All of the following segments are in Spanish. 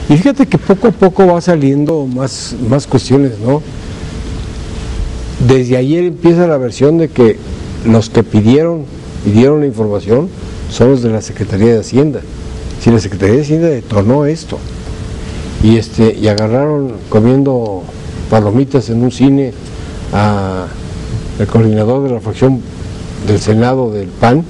Y fíjate que poco a poco va saliendo más cuestiones, ¿no? Desde ayer empieza la versión de que los que dieron la información son los de la Secretaría de Hacienda. Si la Secretaría de Hacienda detonó esto y agarraron comiendo palomitas en un cine al coordinador de la fracción del Senado del PAN,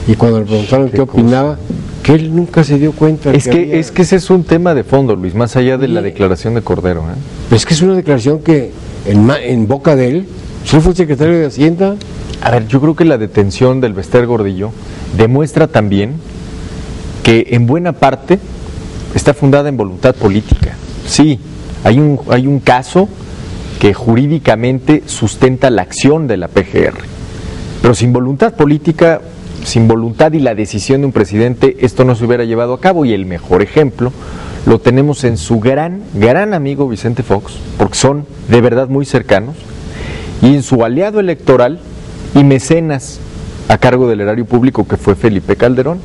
y cuando le preguntaron qué opinaba, que él nunca se dio cuenta. Es que ese es un tema de fondo, Luis, más allá de la declaración de Cordero. Es que es una declaración que en boca de él, ¿usted fue el secretario de Hacienda? A ver, yo creo que la detención del Bester Gordillo demuestra también que en buena parte está fundada en voluntad política. Sí, hay un caso que jurídicamente sustenta la acción de la PGR, pero sin voluntad política, sin voluntad y la decisión de un presidente, esto no se hubiera llevado a cabo. Y el mejor ejemplo lo tenemos en su gran amigo Vicente Fox, porque son de verdad muy cercanos, y en su aliado electoral y mecenas a cargo del erario público, que fue Felipe Calderón.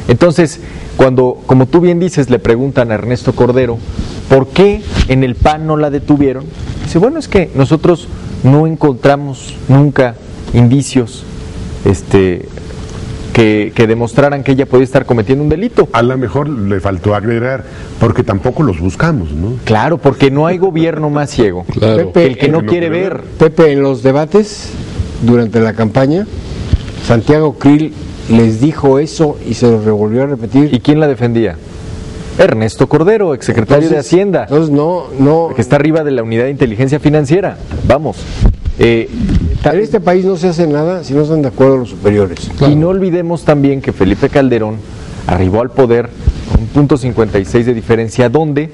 Entonces, cuando, como tú bien dices, le preguntan a Ernesto Cordero ¿por qué en el PAN no la detuvieron? Dice, bueno, es que nosotros no encontramos nunca indicios que demostraran que ella podía estar cometiendo un delito. A lo mejor le faltó agregar, porque tampoco los buscamos, ¿no? Claro, porque no hay gobierno más ciego, claro, que el que no quiere ver. Pepe, en los debates, durante la campaña, Santiago Krill les dijo eso y se lo revolvió a repetir. ¿Y quién la defendía? Ernesto Cordero, exsecretario de Hacienda. Entonces que está arriba de la unidad de inteligencia financiera. Vamos. En este país no se hace nada si no están de acuerdo los superiores. Claro. Y no olvidemos también que Felipe Calderón arribó al poder con un .56 de diferencia, donde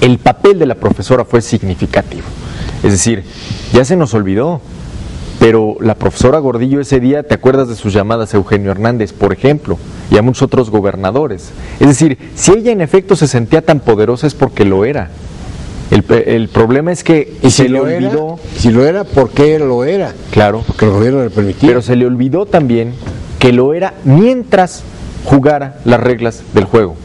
el papel de la profesora fue significativo. Es decir, ya se nos olvidó, pero la profesora Gordillo ese día, ¿te acuerdas de sus llamadas a Eugenio Hernández, por ejemplo, y a muchos otros gobernadores? Es decir, si ella en efecto se sentía tan poderosa es porque lo era. El problema es que se le olvidó. Si lo era, ¿por qué lo era? Claro. Porque el gobierno le permitía. Pero se le olvidó también que lo era mientras jugara las reglas del juego.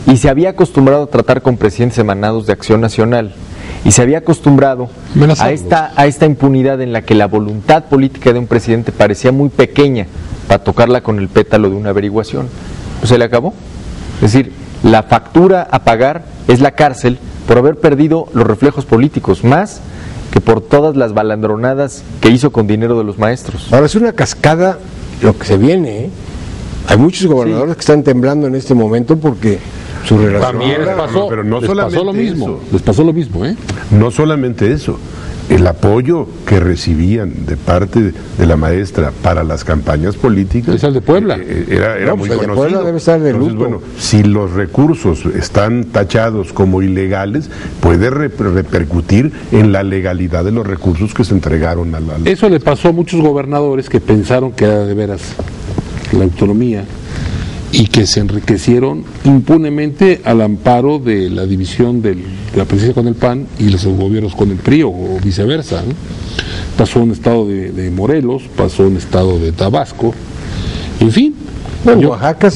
Y se había acostumbrado a tratar con presidentes emanados de Acción Nacional. Y se había acostumbrado a esta impunidad en la que la voluntad política de un presidente parecía muy pequeña para tocarla con el pétalo de una averiguación. Pues se le acabó. Es decir, la factura a pagar es la cárcel por haber perdido los reflejos políticos, más que por todas las balandronadas que hizo con dinero de los maestros. Ahora es una cascada lo que se viene, ¿eh? Hay muchos gobernadores que están temblando en este momento porque su relación... También les pasó lo mismo, ¿eh? No solamente eso, el apoyo que recibían de parte de la maestra para las campañas políticas... Es el de Puebla. Era muy conocido. De Puebla debe estar de luto. Entonces, bueno, si los recursos están tachados como ilegales, puede repercutir en la legalidad de los recursos que se entregaron a la... Eso le pasó a muchos gobernadores que pensaron que era de veras la autonomía y que se enriquecieron impunemente al amparo de la división de la presidencia con el PAN y los gobiernos con el PRI o viceversa, ¿no? Pasó un estado de Morelos, pasó un estado de Tabasco, en fin. Bueno, Oaxaca.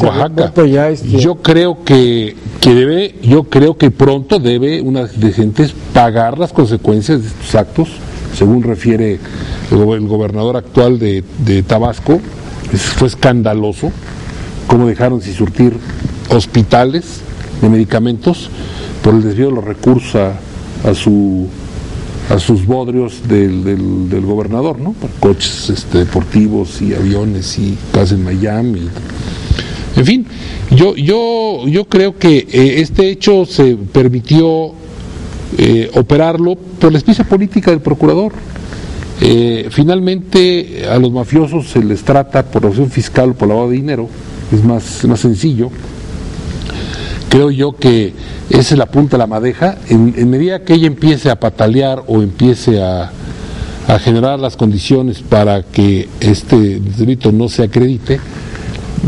Ya yo creo que pronto debe una de gentes pagar las consecuencias de estos actos, según refiere el gobernador actual de Tabasco. Fue escandaloso cómo dejaron sin surtir hospitales de medicamentos por el desvío de los recursos a sus bodrios del gobernador, ¿no? Para coches deportivos y aviones y casa en Miami. En fin, yo creo que este hecho se permitió operarlo por la auspicia política del procurador. Finalmente a los mafiosos se les trata por evasión fiscal o por lavado de dinero, es más sencillo. Creo yo que esa es la punta de la madeja. En medida que ella empiece a patalear o empiece a generar las condiciones para que este delito no se acredite,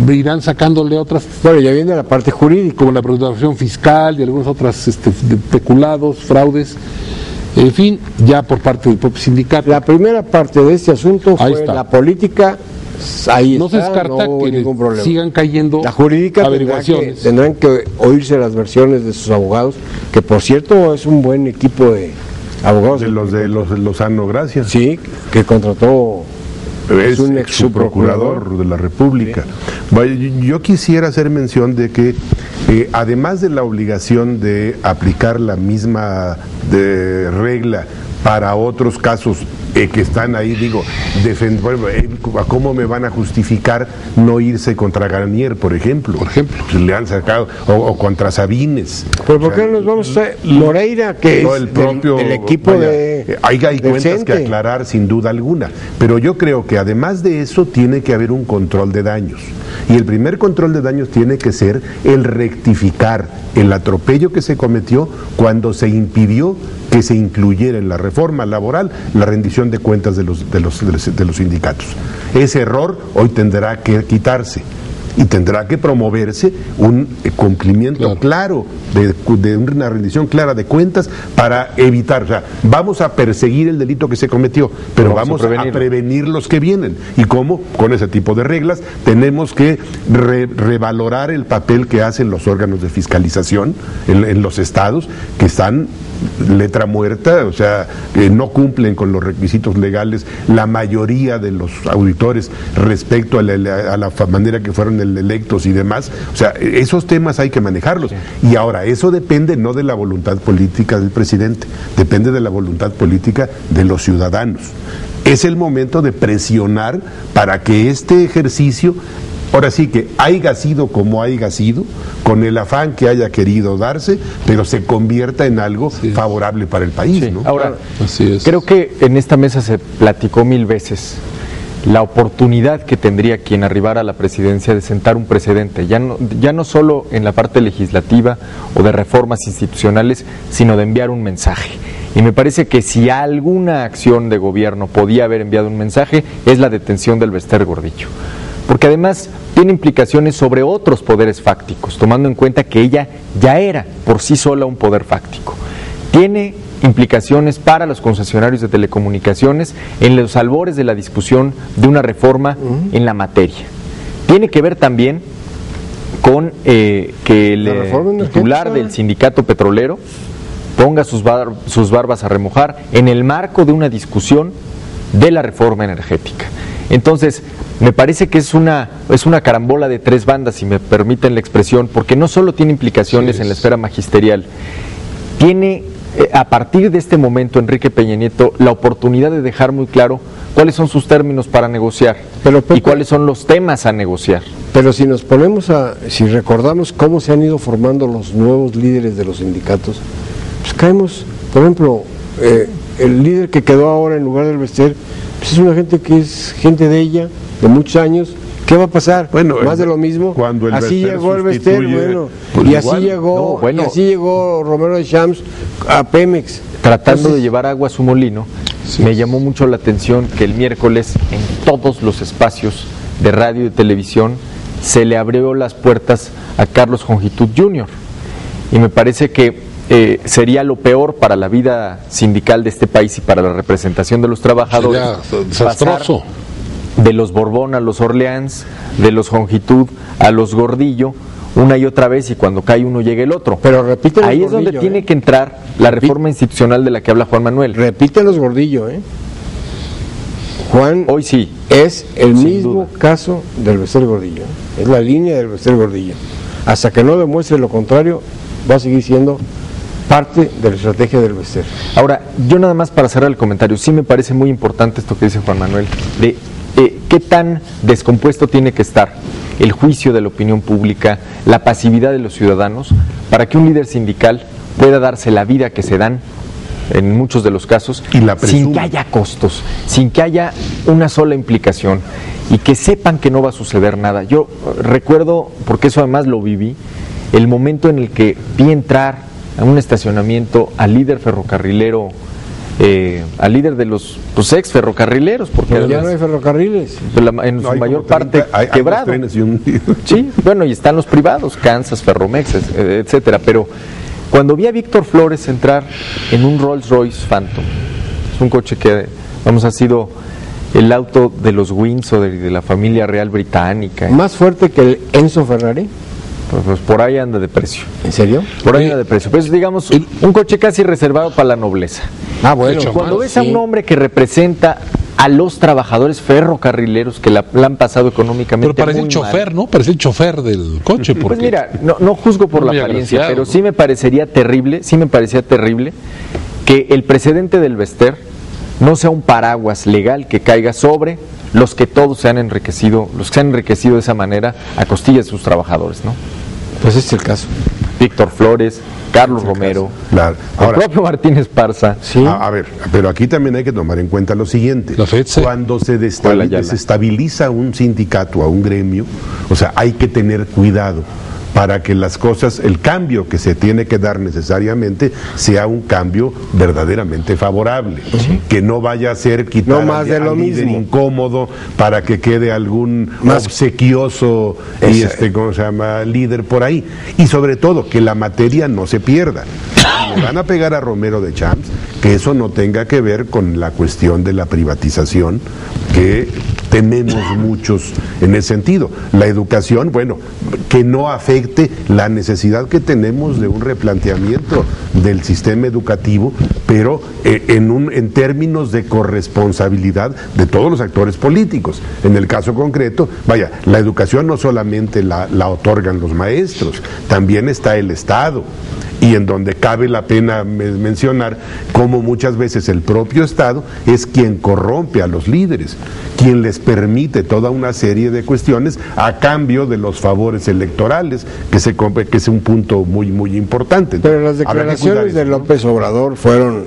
irán sacándole otras. Bueno, ya viene la parte jurídica, como la protección fiscal y algunas otras peculados, fraudes. En fin, ya por parte del propio sindicato. La primera parte de este asunto fue la política ahí no se está, descarta no hubo que ningún problema. sigan cayendo La jurídica averiguaciones. tendrán que oírse las versiones de sus abogados, que por cierto es un buen equipo de abogados. De los de Lozano Gracia. Sí, que contrató. Es un ex subprocurador de la República. Vaya, yo quisiera hacer mención de que además de la obligación de aplicar la misma regla para otros casos que están ahí, digo, ¿cómo me van a justificar no irse contra Garnier, por ejemplo? Le han sacado, o contra Sabines. Pero ¿por qué no nos vamos a Moreira, que no, es el propio, del equipo de hay cuentas que aclarar sin duda alguna, pero yo creo que además de eso tiene que haber un control de daños, y el primer control de daños tiene que ser el rectificar el atropello que se cometió cuando se impidió que se incluyera en la reforma laboral la rendición de cuentas de los sindicatos. Ese error hoy tendrá que quitarse y tendrá que promoverse un cumplimiento claro de una rendición clara de cuentas para evitar, o sea, vamos a perseguir el delito que se cometió, pero vamos a prevenir los que vienen. ¿Y cómo? Con ese tipo de reglas tenemos que revalorar el papel que hacen los órganos de fiscalización en los estados, que están letra muerta, o sea, no cumplen con los requisitos legales la mayoría de los auditores respecto a la manera que fueron electos y demás. O sea, esos temas hay que manejarlos. Y ahora, eso depende no de la voluntad política del presidente, depende de la voluntad política de los ciudadanos. Es el momento de presionar para que este ejercicio, ahora sí que haya sido como haya sido, con el afán que haya querido darse, pero se convierta en algo favorable para el país, ¿no? Ahora, creo que en esta mesa se platicó 1000 veces la oportunidad que tendría quien arribara a la presidencia de sentar un precedente, ya no solo en la parte legislativa o de reformas institucionales, sino de enviar un mensaje. Y me parece que si alguna acción de gobierno podía haber enviado un mensaje, es la detención del Bester Gordillo. Porque además tiene implicaciones sobre otros poderes fácticos, tomando en cuenta que ella ya era por sí sola un poder fáctico. Tiene implicaciones para los concesionarios de telecomunicaciones en los albores de la discusión de una reforma en la materia. Tiene que ver también con que el titular del sindicato petrolero ponga sus barbas a remojar en el marco de una discusión de la reforma energética. Entonces, me parece que es una carambola de tres bandas, si me permiten la expresión, porque no solo tiene implicaciones en la esfera magisterial, tiene a partir de este momento Enrique Peña Nieto la oportunidad de dejar muy claro cuáles son sus términos para negociar y cuáles son los temas a negociar. Pero si nos ponemos si recordamos cómo se han ido formando los nuevos líderes de los sindicatos, pues caemos, por ejemplo, el líder que quedó ahora en lugar del Bester, pues es una gente que es gente de ella, de muchos años. ¿Qué va a pasar? Bueno, más de lo mismo. Cuando así llegó el Bester, pues y así llegó Romero de Champs a Pemex. Tratando de llevar agua a su molino, me llamó mucho la atención que el miércoles en todos los espacios de radio y televisión se le abrió las puertas a Carlos Jongitud Jr. Y me parece que sería lo peor para la vida sindical de este país y para la representación de los trabajadores. Sería desastroso. De los Borbón a los Orleans, de los Jongitud a los Gordillo, una y otra vez, y cuando cae uno llega el otro. Pero repite ahí es donde tiene que entrar la reforma institucional de la que habla Juan Manuel. Repite los Gordillo, Juan, hoy sí. Es el mismo caso del Bester Gordillo. Es la línea del Bester Gordillo. Hasta que no demuestre lo contrario, va a seguir siendo parte de la estrategia del Bester. Ahora, yo nada más para cerrar el comentario, sí me parece muy importante esto que dice Juan Manuel, de qué tan descompuesto tiene que estar el juicio de la opinión pública, la pasividad de los ciudadanos, para que un líder sindical pueda darse la vida que se dan en muchos de los casos, sin que haya costos, sin que haya una sola implicación, y que sepan que no va a suceder nada. Yo recuerdo, porque eso además lo viví, el momento en el que vi entrar a un estacionamiento al líder ferrocarrilero, al líder de los ex ferrocarrileros, porque pero ya no hay ferrocarriles, en su mayor parte quebrado. Sí, bueno, y están los privados, Kansas, Ferromex, etcétera. Pero cuando vi a Víctor Flores entrar en un Rolls Royce Phantom, es un coche que ha sido el auto de los Windsor y de la familia real británica. Más fuerte que el Enzo Ferrari. Pues por ahí anda de precio. ¿En serio? Por ahí anda de precio. Pues digamos, un coche casi reservado para la nobleza. Ah, bueno. Cuando ves a un hombre que representa a los trabajadores ferrocarrileros que la han pasado económicamente pero parece muy el chofer, mal. ¿no? Parece el chofer del coche. Porque Pues mira, no juzgo por la muy apariencia, agraciado, pero ¿no? sí me parecía terrible que el precedente del Vester no sea un paraguas legal que caiga sobre los que todos se han enriquecido, los que se han enriquecido de esa manera a costillas de sus trabajadores, ¿no? Pues ese es el caso. Víctor Flores, Carlos Romero, Claro. el Ahora, propio Martín Esparza. Sí. a ver, pero aquí también hay que tomar en cuenta lo siguiente. La FEDSE. Cuando se Ayala. desestabiliza un sindicato, a un gremio, o sea, hay que tener cuidado para que las cosas, el cambio que se tiene que dar necesariamente sea un cambio verdaderamente favorable, que no vaya a ser quitar No más de lo al líder mismo. incómodo para que quede algún Más- obsequioso y ¿cómo se llama? Líder por ahí, y sobre todo que la materia no se pierda. Si le van a pegar a Romero de Champs, que eso no tenga que ver con la cuestión de la privatización, que tenemos muchos en ese sentido. La educación, bueno, que no afecte la necesidad que tenemos de un replanteamiento del sistema educativo, pero en términos de corresponsabilidad de todos los actores políticos. En el caso concreto, vaya, la educación no solamente la otorgan los maestros, también está el Estado. Y en donde cabe la pena mencionar cómo muchas veces el propio Estado es quien corrompe a los líderes, quien les permite toda una serie de cuestiones a cambio de los favores electorales, que es un punto muy, muy importante. Pero las Habrá que cuidar declaraciones de eso, ¿no? López Obrador fueron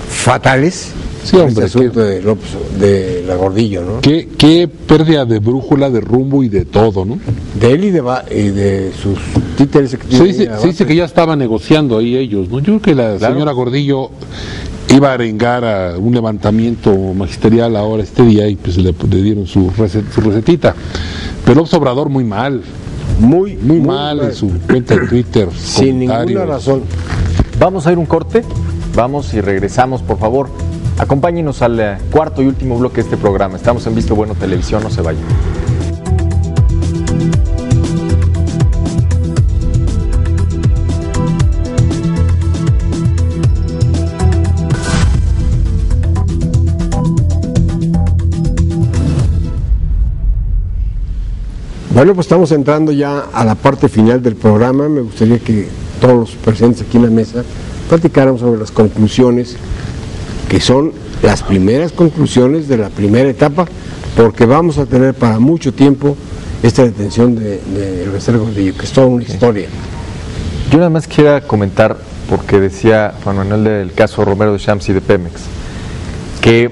fatales. Sí, hombre, Este asunto de la Gordillo, ¿no? qué pérdida de brújula, de rumbo y de todo, ¿no? De él y de sus títeres que Se tienen dice, ahí se abajo. dice que ya estaban negociando ahí ellos, ¿no? Yo creo que la señora Gordillo iba a arengar a un levantamiento magisterial ahora este día y pues le dieron su recetita. Pero López Obrador muy mal, muy mal en su cuenta de Twitter. Sin ninguna comentarios. razón. Vamos a ir un corte, vamos y regresamos, por favor. Acompáñenos al cuarto y último bloque de este programa. Estamos en Visto Bueno Televisión, no se vayan. Bueno, pues estamos entrando ya a la parte final del programa. Me gustaría que todos los presentes aquí en la mesa platicáramos sobre las conclusiones, que son las primeras conclusiones de la primera etapa, porque vamos a tener para mucho tiempo esta detención de Vester Gordillo, que es toda una historia. Yo nada más quiero comentar, porque decía Juan Manuel del caso Romero de Champs y de Pemex, que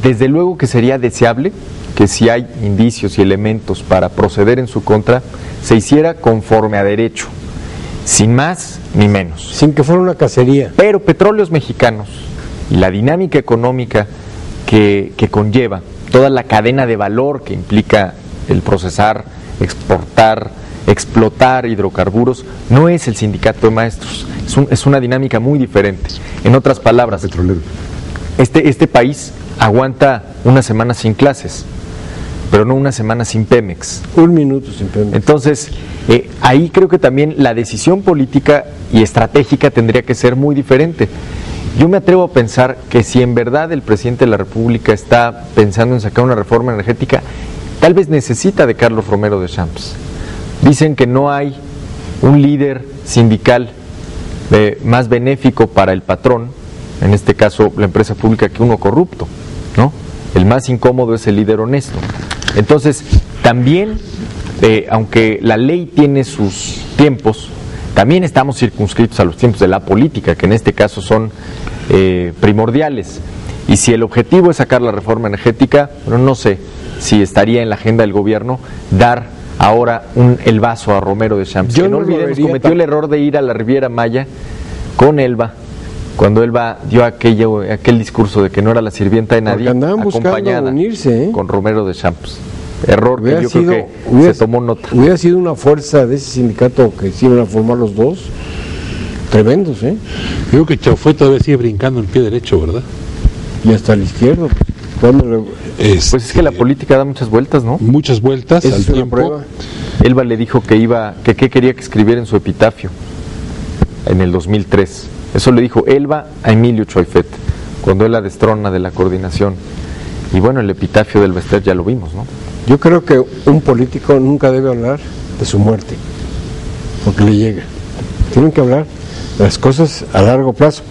desde luego que sería deseable que si hay indicios y elementos para proceder en su contra, se hiciera conforme a derecho, sin más ni menos. Sin que fuera una cacería. Pero Petróleos Mexicanos y la dinámica económica que conlleva, toda la cadena de valor que implica el procesar, exportar, explotar hidrocarburos, no es el sindicato de maestros, es una dinámica muy diferente. En otras palabras, Petrolero. este país aguanta una semana sin clases, pero no una semana sin Pemex. Un minuto sin Pemex. Entonces, ahí creo que también la decisión política y estratégica tendría que ser muy diferente. Yo me atrevo a pensar que si en verdad el presidente de la República está pensando en sacar una reforma energética, tal vez necesita de Carlos Romero de Champs. Dicen que no hay un líder sindical más benéfico para el patrón, en este caso la empresa pública, que uno corrupto, ¿no? El más incómodo es el líder honesto. Entonces, también, aunque la ley tiene sus tiempos, también estamos circunscritos a los tiempos de la política, que en este caso son primordiales. Y si el objetivo es sacar la reforma energética, bueno, no sé si estaría en la agenda del gobierno dar ahora el vaso a Romero de Champs. Yo Que no no lo olvidemos, vería cometió el error de ir a la Riviera Maya con Elba, cuando Elba dio aquel discurso de que no era la sirvienta de nadie, Porque andaban buscando acompañada unirse, con Romero de Champs. Error Hubiera que yo sido- creo que hubiera- se tomó nota. Hubiera sido una fuerza de ese sindicato que se iban a formar los dos, tremendos, Creo que Chaufué todavía sigue brincando en el pie derecho, ¿verdad? y hasta el izquierdo. ¿Cuándo Pues es que la política da muchas vueltas, ¿no? muchas vueltas ¿Esa al es una tiempo. prueba? Elba le dijo que qué quería que escribiera en su epitafio en el 2003. Eso le dijo Elba a Emilio Choifet, cuando él la destrona de la coordinación. Y bueno, el epitafio del Bester ya lo vimos, ¿no? Yo creo que un político nunca debe hablar de su muerte, porque le llega. Tienen que hablar de las cosas a largo plazo.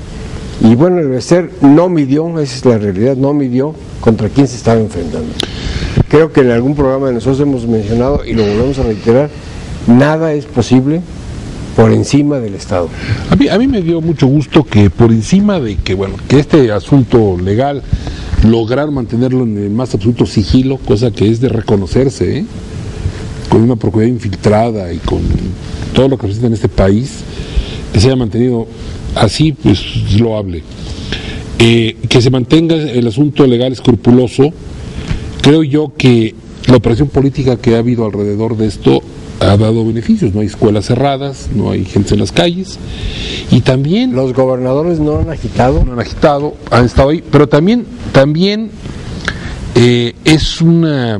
Y bueno, el Bester no midió, esa es la realidad, no midió contra quién se estaba enfrentando. Creo que en algún programa de nosotros hemos mencionado, y lo volvemos a reiterar, nada es posible por encima del Estado. A mí me dio mucho gusto que por encima de que, bueno, que este asunto legal lograr mantenerlo en el más absoluto sigilo, cosa que es de reconocerse, con una Procuraduría infiltrada y con todo lo que representa en este país, que se haya mantenido así, pues es loable. Que se mantenga el asunto legal escrupuloso. Creo yo que la operación política que ha habido alrededor de esto ha dado beneficios. No hay escuelas cerradas, no hay gente en las calles, y también Los gobernadores no han agitado. no han agitado, han estado ahí, pero también es una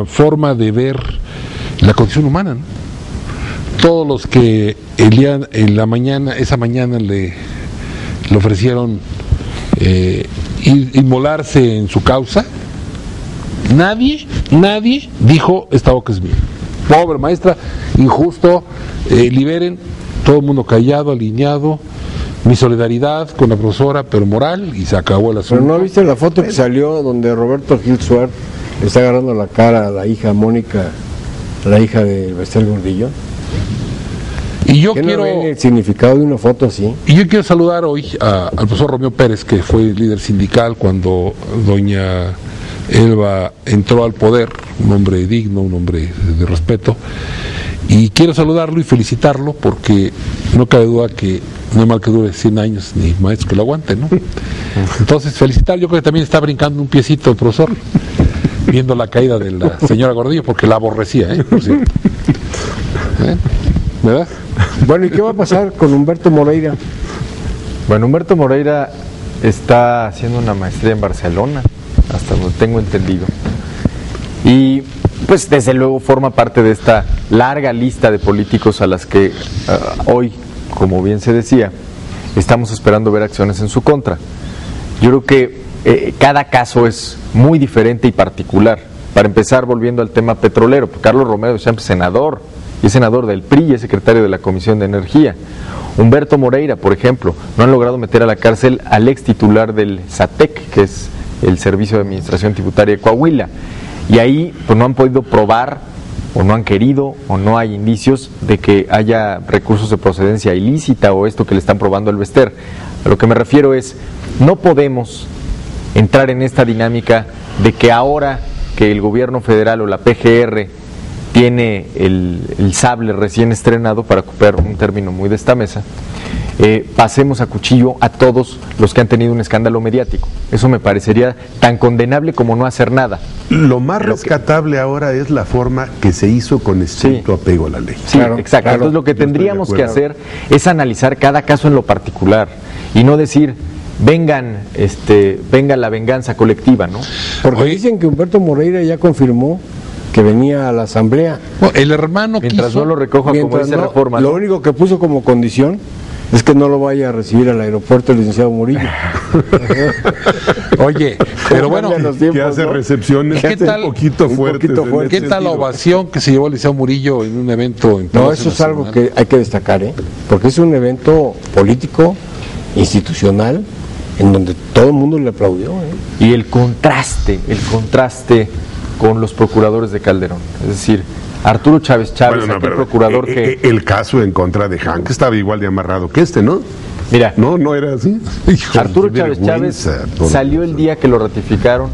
forma de ver la condición humana, ¿no? Todos los que esa mañana le ofrecieron inmolarse en su causa, nadie dijo esta boca es mía. Pobre maestra, injusto, liberen, todo el mundo callado, alineado, mi solidaridad con la profesora, pero moral, y se acabó el asunto. Pero ¿no viste la foto que salió donde Roberto Gil Suárez le está agarrando la cara a la hija Mónica, la hija de Bester Gordillo? Y yo ¿Qué quiero... no ven el significado de una foto así? Y yo quiero saludar hoy al profesor Romeo Pérez, que fue líder sindical cuando doña Elba entró al poder, un hombre digno, un hombre de respeto, y quiero saludarlo y felicitarlo porque no cabe duda que no hay mal que dure 100 años ni maestro que lo aguante, ¿no? Entonces felicitar, yo creo que también está brincando un piecito el profesor, viendo la caída de la señora Gordillo, porque la aborrecía, por cierto. ¿Verdad? Bueno, ¿y qué va a pasar con Humberto Moreira? Bueno, Humberto Moreira está haciendo una maestría en Barcelona, hasta donde tengo entendido. Y pues desde luego forma parte de esta larga lista de políticos a las que hoy, como bien se decía, estamos esperando ver acciones en su contra. Yo creo que cada caso es muy diferente y particular. Para empezar, volviendo al tema petrolero, pues Carlos Romero es senador, y es senador del PRI y es secretario de la Comisión de Energía. Humberto Moreira, por ejemplo, no han logrado meter a la cárcel al ex titular del SATEC, que es el Servicio de Administración Tributaria de Coahuila. Y ahí pues no han podido probar, o no han querido, o no hay indicios de que haya recursos de procedencia ilícita o esto que le están probando al Bester. A lo que me refiero es, no podemos entrar en esta dinámica de que ahora que el gobierno federal o la PGR tiene el sable recién estrenado, para ocupar un término muy de esta mesa, pasemos a cuchillo a todos los que han tenido un escándalo mediático. Eso me parecería tan condenable como no hacer nada. Lo más rescatable ahora es la forma que se hizo con estricto apego a la ley. Sí, Claro, exacto. claro, Entonces lo que yo estoy de tendríamos que acuerdo. hacer es analizar cada caso en lo particular y no decir venga la venganza colectiva, ¿no? Porque Oye. dicen que Humberto Moreira ya confirmó que venía a la asamblea. Bueno, el hermano Mientras quiso... no lo recoja como Mientras dice no, Reforma, lo ¿no? único que puso como condición es que no lo vaya a recibir al aeropuerto el licenciado Murillo. Oye, pero bueno, cambian los Que tiempos, hace ¿no? recepciones ¿Qué tal? un poquito Un fuertes. poquito en fuertes. ese ¿qué tal la sentido. ovación que se llevó el Liceo Murillo en un evento en No, Palacio eso es algo Nacional? que hay que destacar, porque es un evento político, institucional, en donde todo el mundo le aplaudió. Y el contraste con los procuradores de Calderón. Es decir, Arturo Chávez Chávez, Bueno, no, aquel pero, procurador que... el caso en contra de Hank estaba igual de amarrado que este, ¿no? Mira, No era así. Hijo, Arturo qué Chávez Chávez vergüenza, por salió el Dios. día que lo ratificaron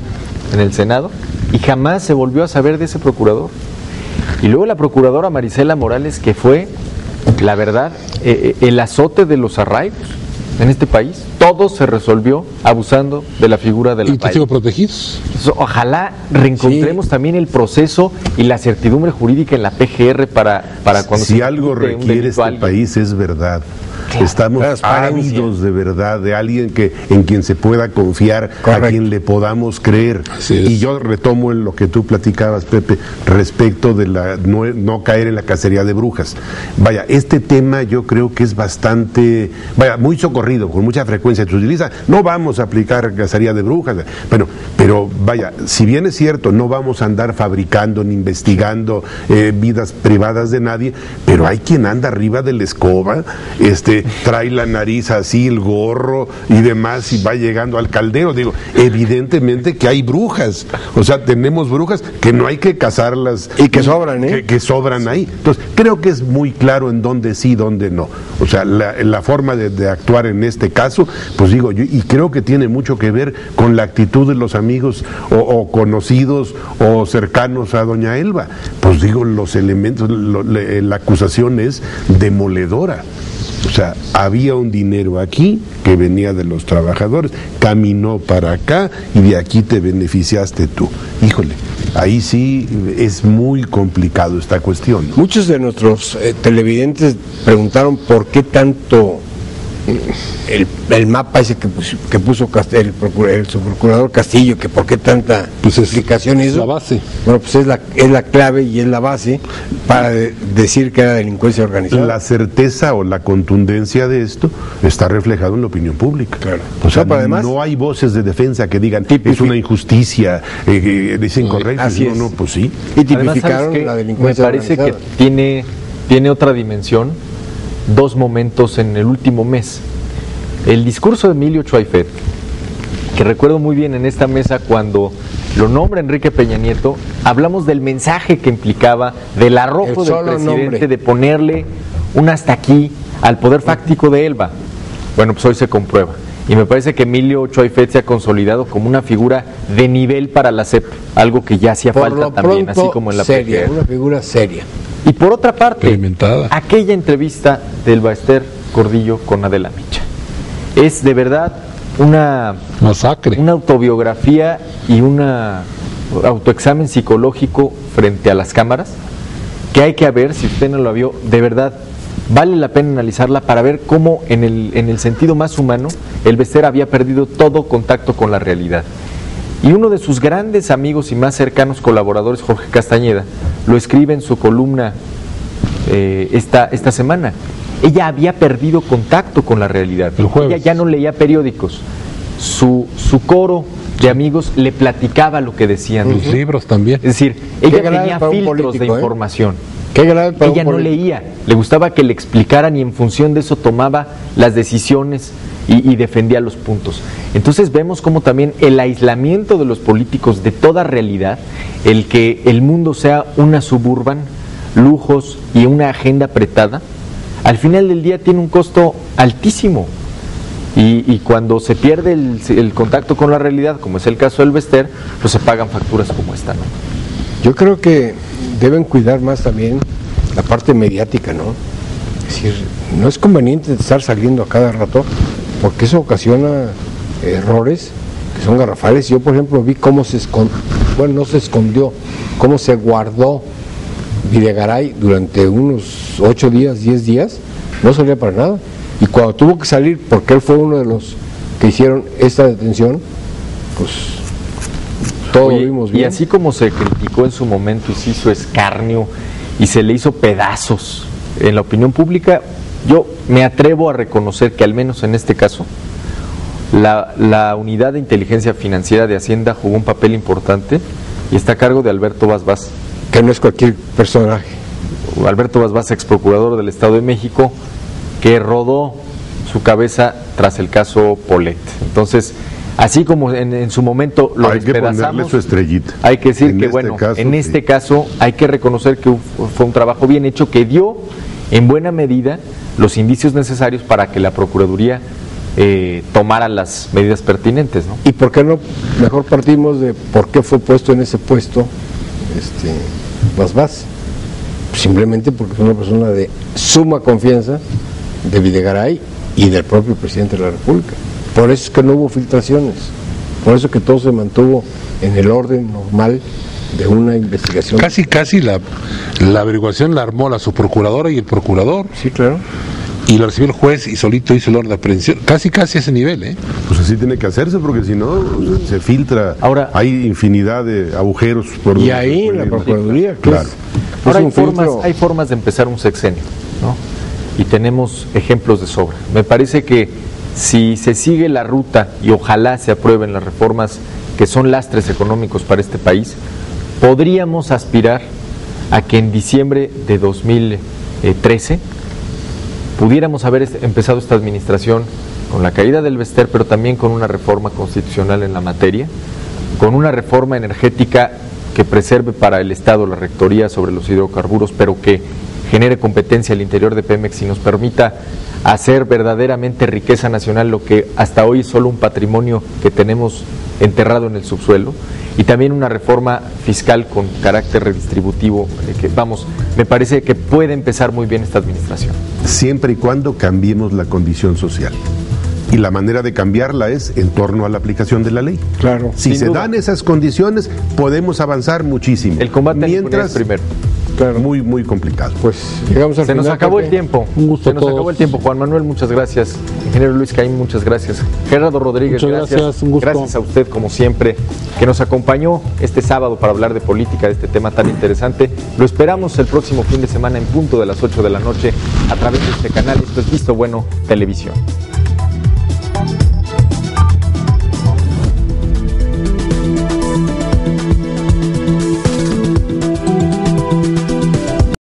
en el Senado y jamás se volvió a saber de ese procurador. Y luego la procuradora Marisela Morales, que fue, la verdad, el azote de los arraigos. en este país. Todo se resolvió abusando de la figura de la Y testigos protegidos. Ojalá reencontremos también el proceso y la certidumbre jurídica en la PGR para cuando si se algo impute un requiere delito a este alguien. país es verdad. Estamos Transparencia. ávidos de verdad, de alguien en quien se pueda confiar, Correcto. a quien le podamos creer. Así es. Y yo retomo en lo que tú platicabas, Pepe, respecto de no caer en la cacería de brujas. Vaya, este tema yo creo que es bastante, muy socorrido, con mucha frecuencia se utiliza. No vamos a aplicar cacería de brujas, pero vaya, si bien es cierto, no vamos a andar fabricando ni investigando vidas privadas de nadie, pero hay quien anda arriba de la escoba, trae la nariz así, el gorro y demás, y va llegando al caldero. Digo, evidentemente que hay brujas, o sea, tenemos brujas que no hay que cazarlas. Y que sobran, ¿eh? Que sobran ahí. Entonces, creo que es muy claro en dónde sí, dónde no. O sea, la forma de actuar en este caso, pues digo, y creo que tiene mucho que ver con la actitud de los amigos o conocidos o cercanos a doña Elba. Pues digo, los elementos, la acusación es demoledora. O sea, había un dinero aquí que venía de los trabajadores, caminó para acá y de aquí te beneficiaste tú. Híjole, ahí sí es muy complicado esta cuestión. Muchos de nuestros televidentes preguntaron por qué tanto el mapa ese que puso el subprocurador Castillo, que por qué tanta explicación hizo. La base. Bueno, pues es la clave y es la base para decir que era delincuencia organizada. La certeza o la contundencia de esto está reflejado en la opinión pública. Claro. O sea, pero además, no hay voces de defensa que digan es una injusticia, es incorrecto. Así es. No, pues sí. Y Además, tipificaron ¿sabes qué? la delincuencia Me parece organizada. que tiene otra dimensión, dos momentos en el último mes. El discurso de Emilio Chuaifet, que recuerdo muy bien en esta mesa cuando lo nombra Enrique Peña Nieto, hablamos del mensaje que implicaba, del arrojo del presidente, de ponerle un hasta aquí al poder fáctico de Elba. Bueno, pues hoy se comprueba. Y me parece que Emilio Chuaifet se ha consolidado como una figura de nivel para la CEP, algo que ya hacía Por falta lo también, pronto, así como en la seria, PGR. una figura seria. Y por otra parte, Experimentada. aquella entrevista del Bester Gordillo con Adela Micha es de verdad una Masacre. autobiografía y un autoexamen psicológico frente a las cámaras que hay que ver, si usted no lo vio, de verdad vale la pena analizarla para ver cómo en el sentido más humano el Bester había perdido todo contacto con la realidad. Y uno de sus grandes amigos y más cercanos colaboradores, Jorge Castañeda, lo escribe en su columna esta semana. Ella había perdido contacto con la realidad. El jueves. Ella ya no leía periódicos. Su coro de amigos le platicaba lo que decían. Los libros también. Es decir, Qué ella grave tenía para un filtros político, de información. Qué grave para Ella un no político. leía, le gustaba que le explicaran y en función de eso tomaba las decisiones y defendía los puntos. Entonces vemos como también el aislamiento de los políticos de toda realidad, el que el mundo sea una suburban, lujos y una agenda apretada, al final del día tiene un costo altísimo. Y cuando se pierde el contacto con la realidad, como es el caso del Bester, pues se pagan facturas como esta, ¿no? Yo creo que deben cuidar más también la parte mediática, ¿no? Es decir, no es conveniente estar saliendo a cada rato porque eso ocasiona errores que son garrafales. Yo, por ejemplo, vi cómo no se escondió, cómo se guardó Videgaray durante unos 8 días, 10 días, no salía para nada. Y cuando tuvo que salir, porque él fue uno de los que hicieron esta detención, pues todo Oye, lo vimos bien. y así como se criticó en su momento y se hizo escarnio y se le hizo pedazos en la opinión pública, yo me atrevo a reconocer que al menos en este caso la unidad de inteligencia financiera de Hacienda jugó un papel importante y está a cargo de Alberto Basbás. Que no es cualquier personaje. Alberto Basbás, ex procurador del Estado de México, que rodó su cabeza tras el caso Polet. Entonces, así como en su momento lo hay que ponerle despedazamos, su estrellita. hay que decir En que este bueno, caso, en sí. este caso hay que reconocer que fue un trabajo bien hecho que dio en buena medida los indicios necesarios para que la Procuraduría tomara las medidas pertinentes, ¿no? ¿Y por qué no mejor partimos de por qué fue puesto en ese puesto Basbás? Simplemente porque es una persona de suma confianza de Videgaray y del propio presidente de la República. Por eso es que no hubo filtraciones, por eso es que todo se mantuvo en el orden normal de una investigación. Casi la averiguación la armó la subprocuradora y el procurador. Sí, claro. Y lo recibió el juez y solito hizo el orden de aprehensión. Casi a ese nivel, ¿eh? Pues así tiene que hacerse, porque si no se filtra. Ahora, hay infinidad de agujeros por y ahí en la Procuraduría, claro. Ahora hay formas de empezar un sexenio, ¿no? Y tenemos ejemplos de sobra. Me parece que si se sigue la ruta y ojalá se aprueben las reformas que son lastres económicos para este país, podríamos aspirar a que en diciembre de 2013 pudiéramos haber empezado esta administración con la caída del Bester, pero también con una reforma constitucional en la materia, con una reforma energética que preserve para el Estado la rectoría sobre los hidrocarburos, pero que genere competencia al interior de Pemex y nos permita hacer verdaderamente riqueza nacional, lo que hasta hoy es solo un patrimonio que tenemos enterrado en el subsuelo, y también una reforma fiscal con carácter redistributivo, me parece que puede empezar muy bien esta administración. Siempre y cuando cambiemos la condición social. Y la manera de cambiarla es en torno a la aplicación de la ley. Claro. Si se dan esas condiciones, podemos avanzar muchísimo. El combate a la impunidad es primero. Claro. Muy complicado. Pues llegamos al final. Se nos acabó el tiempo. Un gusto. Se nos acabó el tiempo. Juan Manuel, muchas gracias. Ingeniero Luis Caín, muchas gracias. Gerardo Rodríguez, muchas gracias. Un gusto. Gracias a usted, como siempre, que nos acompañó este sábado para hablar de política, de este tema tan interesante. Lo esperamos el próximo fin de semana en punto de las 8 de la noche a través de este canal. Esto es Visto Bueno Televisión.